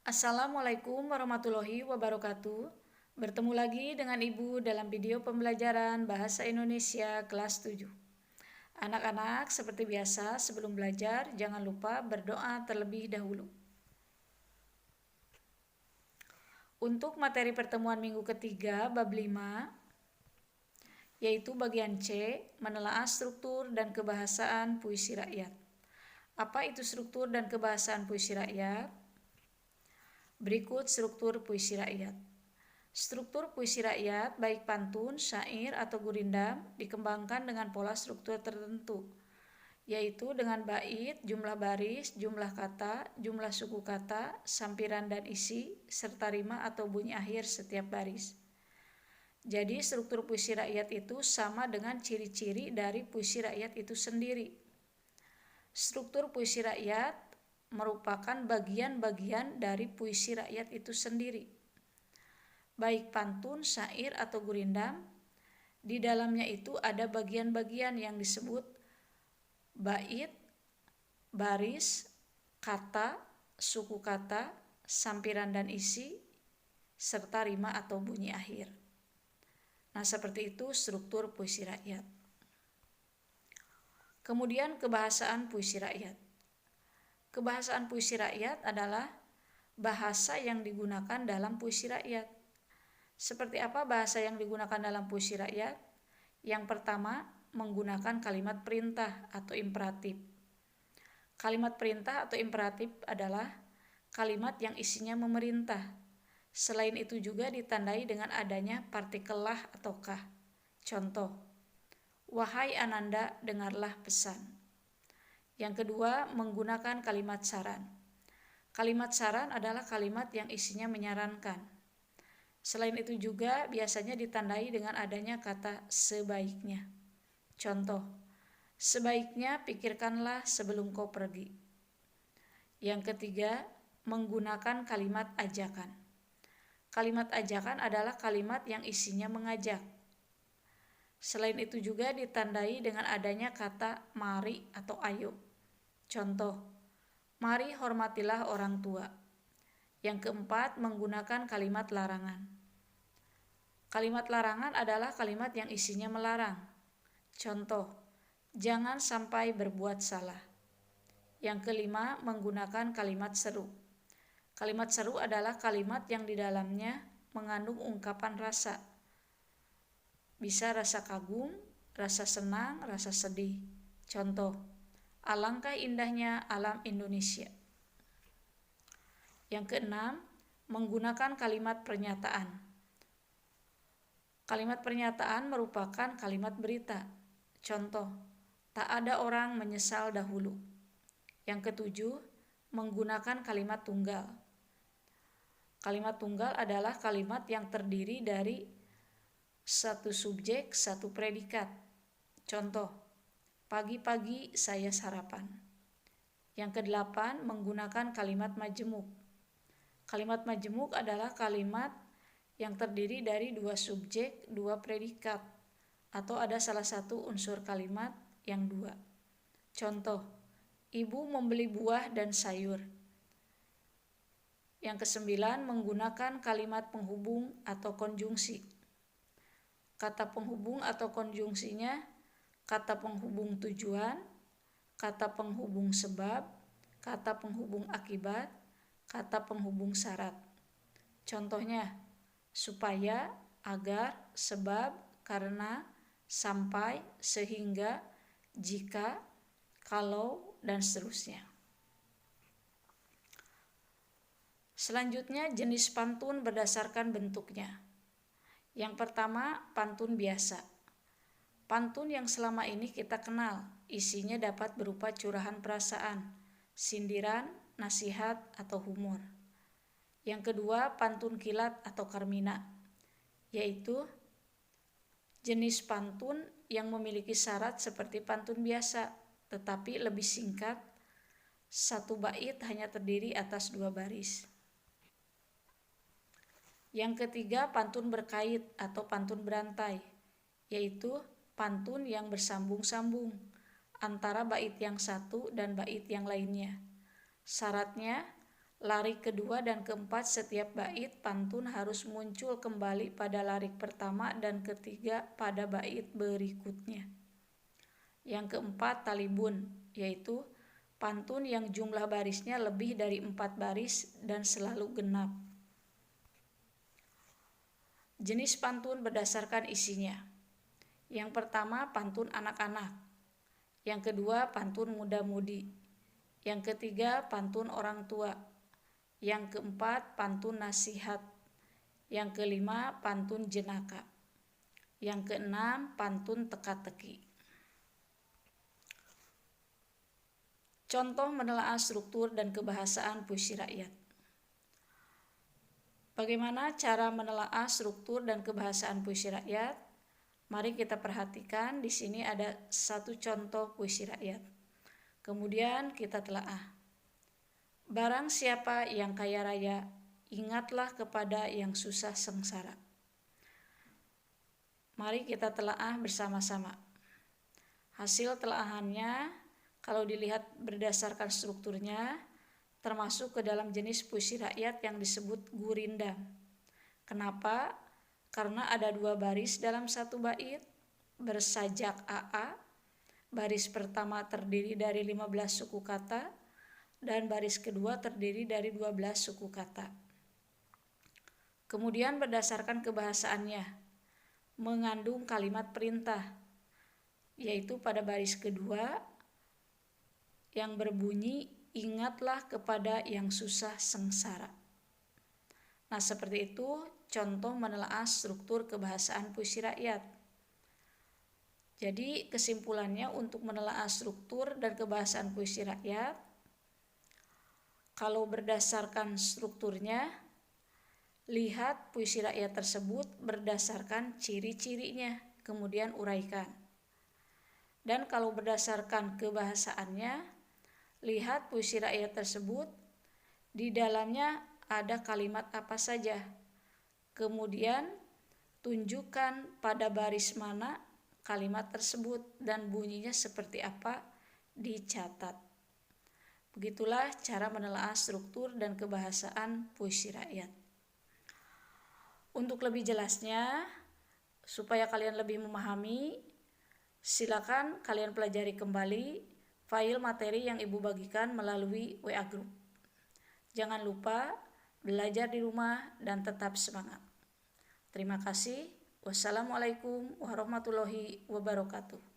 Assalamualaikum warahmatullahi wabarakatuh. Bertemu lagi dengan Ibu dalam video pembelajaran Bahasa Indonesia kelas 7. Anak-anak, seperti biasa sebelum belajar jangan lupa berdoa terlebih dahulu. Untuk materi pertemuan minggu ketiga bab 5, yaitu bagian C, menelaah struktur dan kebahasaan puisi rakyat. Apa itu struktur dan kebahasaan puisi rakyat? Berikut struktur puisi rakyat. Struktur puisi rakyat, baik pantun, syair, atau gurindam, dikembangkan dengan pola struktur tertentu, yaitu dengan bait, jumlah baris, jumlah kata, jumlah suku kata, sampiran dan isi, serta rima atau bunyi akhir setiap baris. Jadi struktur puisi rakyat itu sama dengan ciri-ciri dari puisi rakyat itu sendiri. Struktur puisi rakyat merupakan bagian-bagian dari puisi rakyat itu sendiri. Baik pantun, syair, atau gurindam, di dalamnya itu ada bagian-bagian yang disebut bait, baris, kata, suku kata, sampiran dan isi, serta rima atau bunyi akhir. Nah, seperti itu struktur puisi rakyat. Kemudian kebahasaan puisi rakyat. Kebahasaan puisi rakyat adalah bahasa yang digunakan dalam puisi rakyat. Seperti apa bahasa yang digunakan dalam puisi rakyat? Yang pertama, menggunakan kalimat perintah atau imperatif. Kalimat perintah atau imperatif adalah kalimat yang isinya memerintah. Selain itu juga ditandai dengan adanya partikel lah atau kah. Contoh, wahai Ananda, dengarlah pesan. Yang kedua, menggunakan kalimat saran. Kalimat saran adalah kalimat yang isinya menyarankan. Selain itu juga biasanya ditandai dengan adanya kata sebaiknya. Contoh, sebaiknya pikirkanlah sebelum kau pergi. Yang ketiga, menggunakan kalimat ajakan. Kalimat ajakan adalah kalimat yang isinya mengajak. Selain itu juga ditandai dengan adanya kata mari atau ayo. Contoh, mari hormatilah orang tua. Yang keempat, menggunakan kalimat larangan. Kalimat larangan adalah kalimat yang isinya melarang. Contoh, jangan sampai berbuat salah. Yang kelima, menggunakan kalimat seru. Kalimat seru adalah kalimat yang di dalamnya mengandung ungkapan rasa. Bisa rasa kagum, rasa senang, rasa sedih. Contoh, alangkah indahnya alam Indonesia. Yang keenam, menggunakan kalimat pernyataan. Kalimat pernyataan merupakan kalimat berita. Contoh, tak ada orang menyesal dahulu. Yang ketujuh, menggunakan kalimat tunggal. Kalimat tunggal adalah kalimat yang terdiri dari satu subjek, satu predikat. Contoh, pagi-pagi saya sarapan. Yang kedelapan, menggunakan kalimat majemuk. Kalimat majemuk adalah kalimat yang terdiri dari dua subjek, dua predikat, atau ada salah satu unsur kalimat yang dua. Contoh, ibu membeli buah dan sayur. Yang kesembilan, menggunakan kalimat penghubung atau konjungsi. Kata penghubung atau konjungsinya, kata penghubung tujuan, kata penghubung sebab, kata penghubung akibat, kata penghubung syarat. Contohnya, supaya, agar, sebab, karena, sampai, sehingga, jika, kalau, dan seterusnya. Selanjutnya, jenis pantun berdasarkan bentuknya. Yang pertama, pantun biasa. Pantun yang selama ini kita kenal, isinya dapat berupa curahan perasaan, sindiran, nasihat, atau humor. Yang kedua, pantun kilat atau karmina, yaitu jenis pantun yang memiliki syarat seperti pantun biasa, tetapi lebih singkat, satu bait hanya terdiri atas dua baris. Yang ketiga, pantun berkait atau pantun berantai, yaitu pantun yang bersambung-sambung antara bait yang satu dan bait yang lainnya. Syaratnya, Larik kedua dan keempat setiap bait pantun harus muncul kembali pada larik pertama dan ketiga pada bait berikutnya. Yang keempat talibun, yaitu pantun yang jumlah barisnya lebih dari 4 baris dan selalu genap. Jenis pantun berdasarkan isinya. Yang pertama pantun anak-anak. Yang kedua pantun muda-mudi. Yang ketiga pantun orang tua. Yang keempat pantun nasihat. Yang kelima pantun jenaka. Yang keenam pantun teka-teki. Contoh menelaah struktur dan kebahasaan puisi rakyat. Bagaimana cara menelaah struktur dan kebahasaan puisi rakyat? Mari kita perhatikan, di sini ada satu contoh puisi rakyat. Kemudian kita telaah. Barang siapa yang kaya raya, ingatlah kepada yang susah sengsara. Mari kita telaah bersama-sama. Hasil telaahannya, kalau dilihat berdasarkan strukturnya, termasuk ke dalam jenis puisi rakyat yang disebut gurindam. Kenapa? Karena ada 2 baris dalam satu bait, bersajak AA. Baris pertama terdiri dari 15 suku kata, dan baris kedua terdiri dari 12 suku kata. Kemudian berdasarkan kebahasaannya, mengandung kalimat perintah, yaitu pada baris kedua yang berbunyi, ingatlah kepada yang susah sengsara. Nah, seperti itu contoh menelaah struktur kebahasaan puisi rakyat. Jadi kesimpulannya untuk menelaah struktur dan kebahasaan puisi rakyat, kalau berdasarkan strukturnya, lihat puisi rakyat tersebut berdasarkan ciri-cirinya, kemudian uraikan. Dan kalau berdasarkan kebahasaannya, lihat puisi rakyat tersebut, di dalamnya ada kalimat apa saja. Kemudian tunjukkan pada baris mana kalimat tersebut dan bunyinya seperti apa, dicatat. Begitulah cara menelaah struktur dan kebahasaan puisi rakyat. Untuk lebih jelasnya, supaya kalian lebih memahami, silakan kalian pelajari kembali file materi yang Ibu bagikan melalui WA Group. Jangan lupa belajar di rumah dan tetap semangat. Terima kasih. Wassalamualaikum warahmatullahi wabarakatuh.